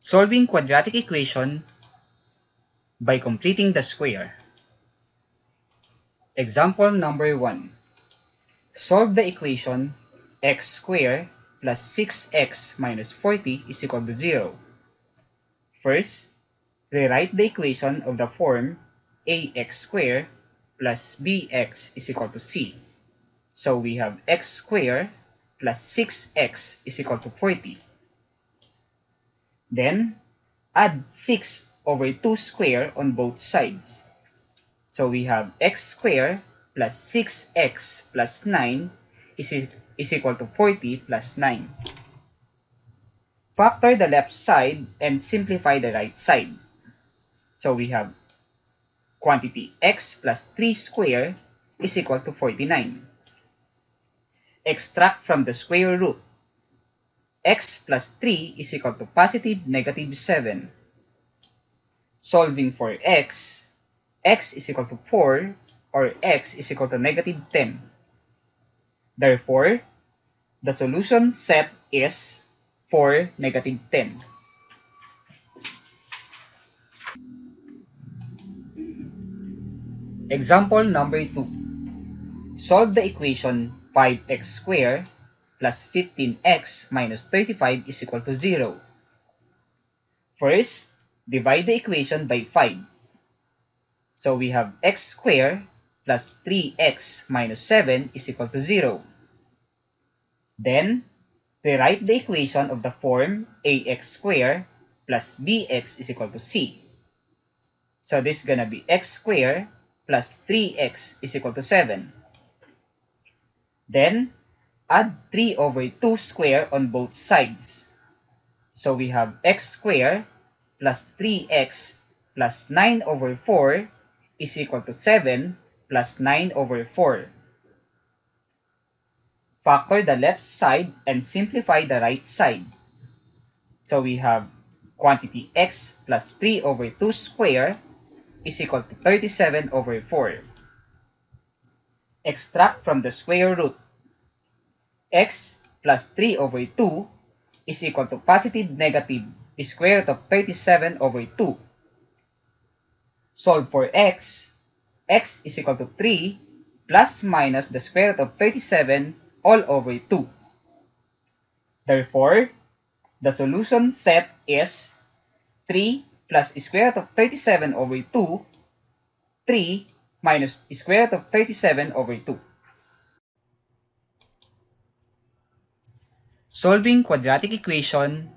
Solving quadratic equation by completing the square. Example number 1. Solve the equation x squared plus 6x minus 40 is equal to 0. First, rewrite the equation of the form ax squared plus bx is equal to c. So we have x squared plus 6x is equal to 40. Then, add 6 over 2 square on both sides. So we have x squared plus 6x plus 9 is equal to 40 plus 9. Factor the left side and simplify the right side. So we have quantity x plus 3 squared is equal to 49. Extract from the square root. X plus 3 is equal to positive negative 7. Solving for x is equal to 4 or x is equal to negative 10. Therefore, the solution set is 4, negative 10. Example number 2. Solve the equation 5x squared plus 15x minus 35 is equal to 0. First, divide the equation by 5. So we have x squared plus 3x minus 7 is equal to 0. Then, rewrite the equation of the form ax squared plus bx is equal to c. So this is gonna be x squared plus 3x is equal to 7. Then, add 3 over 2 square on both sides. So we have x squared plus 3x plus 9 over 4 is equal to 7 plus 9 over 4. Factor the left side and simplify the right side. So we have quantity x plus 3 over 2 square is equal to 37 over 4. Extract from the square root. X plus 3 over 2 is equal to positive negative square root of 37 over 2. Solve for x is equal to 3 plus minus the square root of 37 all over 2. Therefore, the solution set is 3 plus square root of 37 over 2, 3 minus square root of 37 over 2. Solving quadratic equation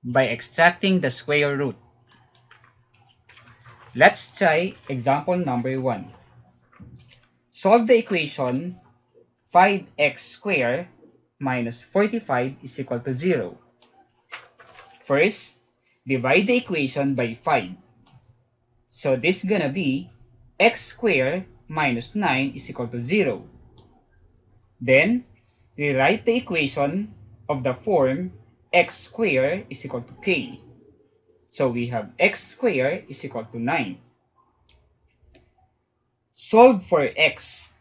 by extracting the square root. Let's try example number 1. Solve the equation 5x squared minus 45 is equal to 0. First, divide the equation by 5. So this is gonna be x squared minus 9 is equal to 0. Then, rewrite the equation of the form x squared is equal to k. So we have x squared is equal to 9. Solve for x.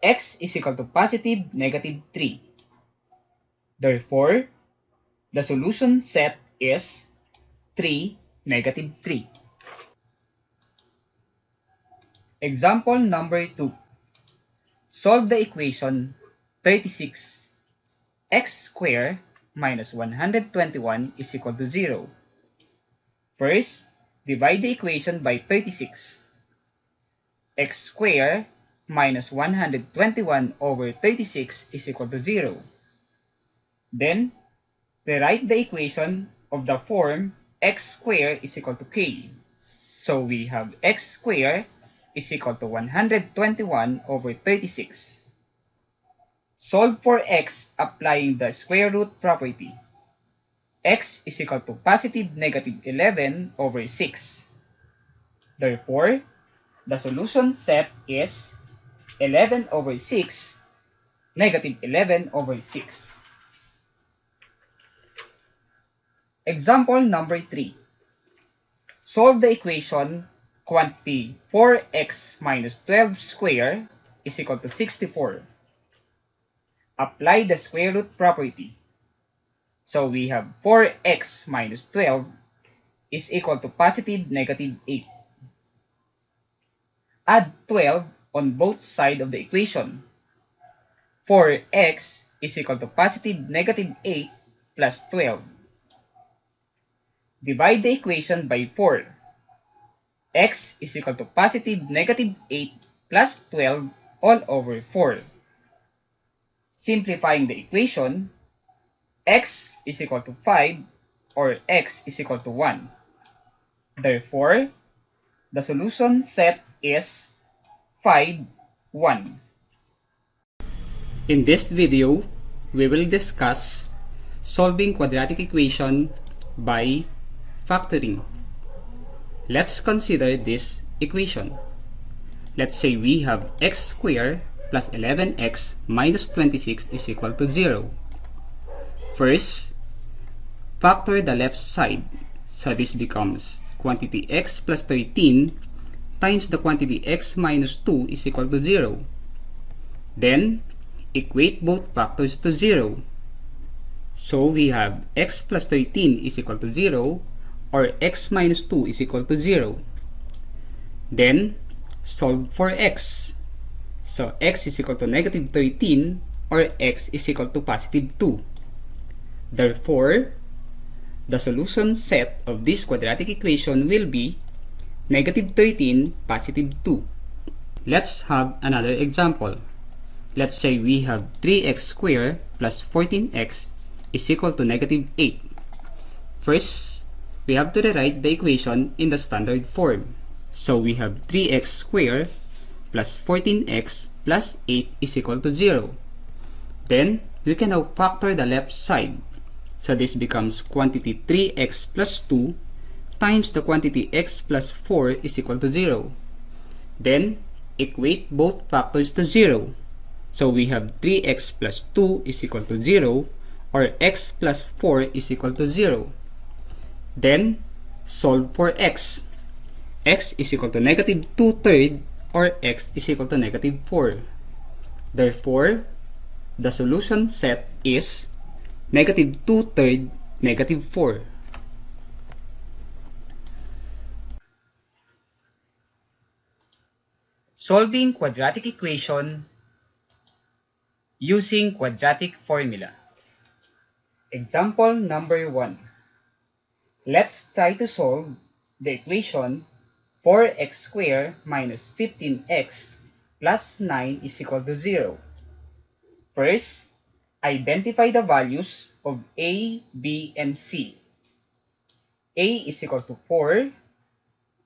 X is equal to positive negative 3. Therefore, the solution set is 3, negative 3. Example number 2. Solve the equation 36x squared minus 121 is equal to 0. First, divide the equation by 36. X squared minus 121 over 36 is equal to 0. Then, rewrite the equation of the form x squared is equal to k. So we have x squared is equal to 121 over 36. Solve for x applying the square root property. X is equal to positive negative 11 over 6. Therefore, the solution set is 11 over 6, negative 11 over 6. Example number 3. Solve the equation quantity 4x minus 12 squared is equal to 64. Apply the square root property. So we have 4x minus 12 is equal to positive negative 8. Add 12 on both sides of the equation. 4x is equal to positive negative 8 plus 12. Divide the equation by 4. X is equal to positive negative 8 plus 12 all over 4. Simplifying the equation, x is equal to 5 or x is equal to 1. Therefore, the solution set is 5, 1. In this video, we will discuss solving quadratic equation by factoring. Let's consider this equation. Let's say we have x squared plus 11x minus 26 is equal to 0. First, factor the left side. So this becomes quantity x plus 13 times the quantity x minus 2 is equal to 0. Then, equate both factors to 0. So we have x plus 13 is equal to 0 or x minus 2 is equal to 0. Then, solve for x. So x is equal to negative 13 or x is equal to positive 2. Therefore, the solution set of this quadratic equation will be negative 13, positive 2. Let's have another example. Let's say we have 3x squared plus 14x is equal to negative 8. First, we have to rewrite the equation in the standard form. So we have 3x squared plus 14x plus 8 is equal to 0. Then, we can now factor the left side. So this becomes quantity 3x plus 2 times the quantity x plus 4 is equal to 0. Then, equate both factors to 0. So we have 3x plus 2 is equal to 0 or x plus 4 is equal to 0. Then, solve for x. X is equal to negative 2/3 or x is equal to negative 4. Therefore, the solution set is negative 2/3, negative 4. Solving quadratic equation using quadratic formula. Example number 1. Let's try to solve the equation 4x squared minus 15x plus 9 is equal to 0. First, identify the values of a, b, and c. A is equal to 4,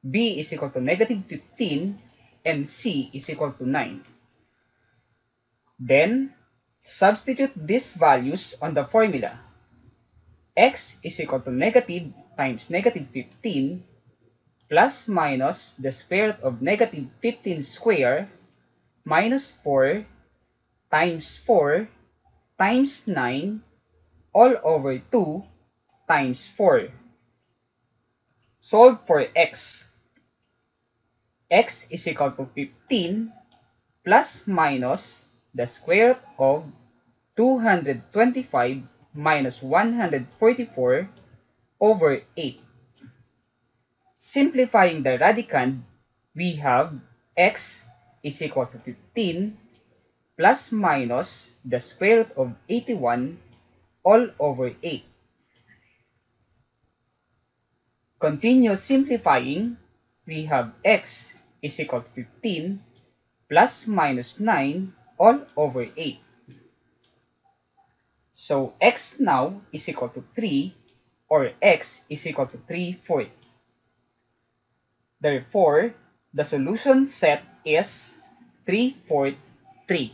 b is equal to negative 15, and c is equal to 9. Then, substitute these values on the formula. X is equal to negative times negative 15 plus minus the square root of negative 15 squared minus 4 times 4 times 9 all over 2 times 4. Solve for x. X is equal to 15 plus minus the square root of 225 minus 144 over 8. Simplifying the radicand, we have x is equal to 15 plus minus the square root of 81 all over 8. Continue simplifying, we have x is equal to 15 plus minus 9 all over 8. So x now is equal to 3 or x is equal to 3/4. Therefore, the solution set is 3/4, 3.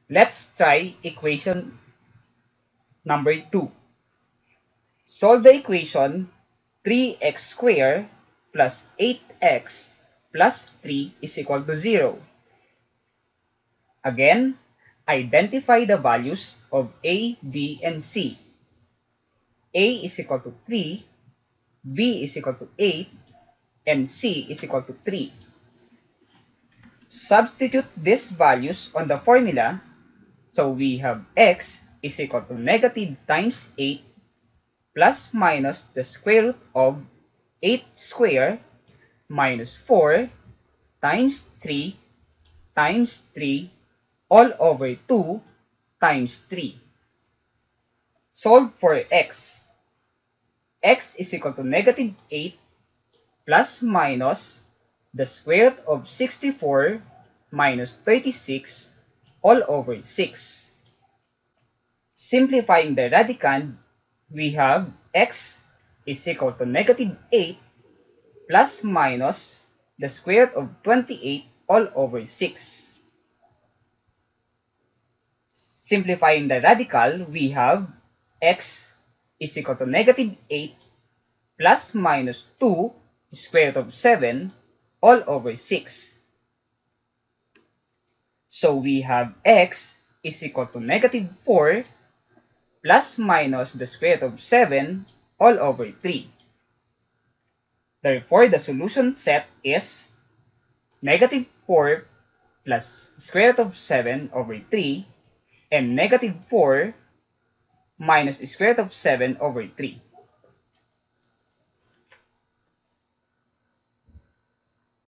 Let's try equation number 2. Solve the equation 3x squared plus 8x plus 3 is equal to 0. Again, identify the values of a, b, and c. A is equal to 3, b is equal to 8, and c is equal to 3. Substitute these values on the formula. So we have x is equal to negative times 8 plus minus the square root of 8 square minus 4 times 3 times 3 all over 2 times 3. Solve for x. X is equal to negative 8 plus minus the square root of 64 minus 36 all over 6. Simplifying the radicand, we have x is equal to negative 8 plus minus the square root of 28 all over 6. Simplifying the radical, we have x is equal to negative 8 plus minus 2 square root of 7 all over 6. So we have x is equal to negative 4 plus minus the square root of 7 all over 3. Therefore, the solution set is negative 4 plus square root of 7 over 3 and negative 4 minus the square root of 7 over 3.